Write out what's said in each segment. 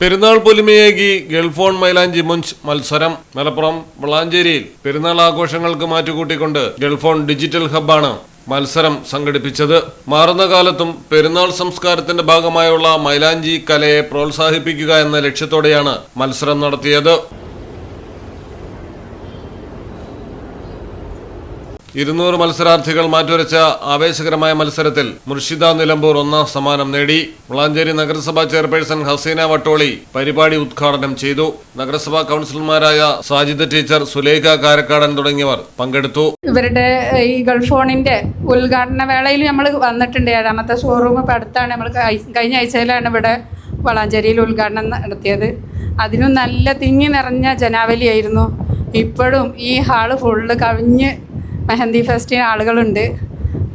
പെരുന്നാൾ പൊലിമയേകി ഗൾഫോൺ മൈലാഞ്ചി മുഞ്ച് മത്സരം. മലപ്പുറം വളാഞ്ചേരിയിൽ പെരുന്നാൾ ആഘോഷങ്ങൾക്ക് മാറ്റുകൂട്ടിക്കൊണ്ട് ഗൾഫോൺ ഡിജിറ്റൽ ഹബ്ബാണ് മത്സരം സംഘടിപ്പിച്ചത്. മാറുന്ന കാലത്തും പെരുന്നാൾ സംസ്കാരത്തിന്റെ ഭാഗമായുള്ള മൈലാഞ്ചി കലയെ പ്രോത്സാഹിപ്പിക്കുക എന്ന ലക്ഷ്യത്തോടെയാണ് മത്സരം നടത്തിയത്. 200 മത്സരാർത്ഥികൾ മാറ്റുരച്ച ആവേശകരമായ മത്സരത്തിൽ മുർഷിദ നിലമ്പൂർ ഒന്നാം സമ്മാനം നേടി. വളാഞ്ചേരി നഗരസഭാ ചെയർപേഴ്സൺ ഹസീന വട്ടോളി പരിപാടി ഉദ്ഘാടനം ചെയ്തു. നഗരസഭാ കൗൺസിലർമാരായ സാജിദ ടീച്ചർ, സുലൈഖ കാരക്കാടൻ തുടങ്ങിയവർ പങ്കെടുത്തു. ഇവരുടെ ഈ ഗൾഫോണിന്റെ ഉദ്ഘാടന വേളയിൽ നമ്മൾ വന്നിട്ടുണ്ട്. 7ാമത്തെ ഷോറൂം ഇപ്പം അടുത്താണ്. നമ്മൾ കഴിഞ്ഞ ആഴ്ചയിലാണ് ഇവിടെ വളാഞ്ചേരിയിൽ ഉദ്ഘാടനം നടത്തിയത്. അതിനും നല്ല തിങ്ങി നിറഞ്ഞ ജനാവലിയായിരുന്നു. ഇപ്പോഴും ഈ ഹാള് ഫുള്ള് കവിഞ്ഞ് മെഹന്തി ഫെസ്റ്റിന് ആളുകളുണ്ട്.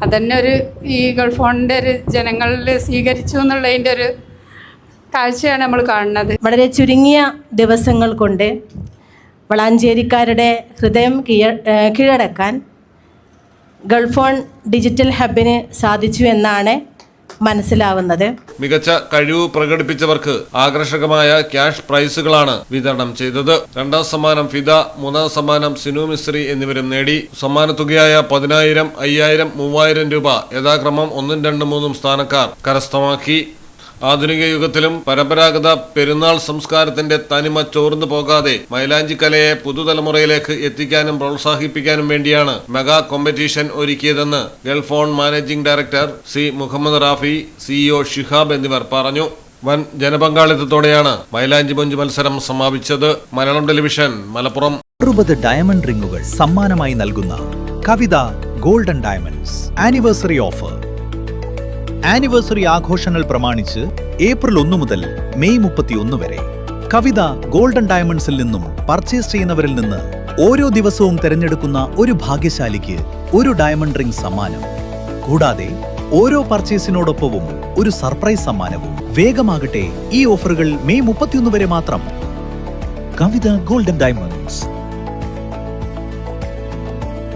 അതന്നെ ഈ ഗൾഫോണിൻ്റെ ഒരു ജനങ്ങളിൽ സ്വീകരിച്ചു എന്നുള്ളതിൻ്റെ ഒരു കാഴ്ചയാണ് നമ്മൾ കാണുന്നത്. വളരെ ചുരുങ്ങിയ ദിവസങ്ങൾ കൊണ്ട് വളാഞ്ചേരിക്കാരുടെ ഹൃദയം കീഴടക്കാൻ ഗൾഫോൺ ഡിജിറ്റൽ ഹബിന് സാധിച്ചു എന്നാണ് മനസ്സിലാവുന്നത്. മികച്ച കഴിവ് പ്രകടിപ്പിച്ചവർക്ക് ആകർഷകമായ ക്യാഷ് പ്രൈസുകളാണ് വിതരണം ചെയ്തത്. 2ാം സമ്മാനം ഫിദ, 3ാം സമ്മാനം സിനു മിസ്രി എന്നിവരും നേടി. സമ്മാനത്തുകയായ 10,000, 5,000, 3,000 രൂപ യഥാക്രമം 1, 2, 3 സ്ഥാനക്കാർ കരസ്ഥമാക്കി. ആധുനിക യുഗത്തിലും പരമ്പരാഗത പെരുന്നാൾ സംസ്കാരത്തിന്റെ തനിമ ചോർന്നു പോകാതെ മൈലാഞ്ചി കലയെ പുതുതലമുറയിലേക്ക് എത്തിക്കാനും പ്രോത്സാഹിപ്പിക്കാനും വേണ്ടിയാണ് മെഗാ കോമ്പറ്റീഷൻ ഒരുക്കിയതെന്ന് Gulfon managing director C Muhammad Rafi, CEO Shihab എന്നിവർ പറഞ്ഞു. വൻ ജനപങ്കാളിത്തത്തോടെയാണ് മൈലാഞ്ചി മുഞ്ച് മത്സരം സമാപിച്ചത്. മലയാളം ടെലിവിഷൻ, മലപ്പുറം. 60 ഡയമണ്ട് റിങ്ങുകൾ സമ്മാനമായി നൽകുന്ന Kavitha golden diamonds anniversary offer. Anniversary ആഘോഷങ്ങൾ പ്രമാണിച്ച് ഏപ്രിൽ 1 മുതൽ മെയ് 31 വരെ കവിത ഗോൾഡൻ ഡയമണ്ട്സിൽ നിന്നും പർച്ചേസ് ചെയ്യുന്നവരിൽ നിന്ന് ഓരോ ദിവസവും തിരഞ്ഞെടുക്കുന്ന ഒരു ഭാഗ്യശാലിക്ക് ഒരു ഡയമണ്ട് റിംഗ് സമ്മാനം. കൂടാതെ ഓരോ പർച്ചേസിനോടൊപ്പവും ഒരു സർപ്രൈസ് സമ്മാനവും. വേഗമാകട്ടെ, ഈ ഓഫറുകൾ മെയ് 31 വരെ മാത്രം. കവിത ഗോൾഡൻ ഡയമണ്ട്സ്,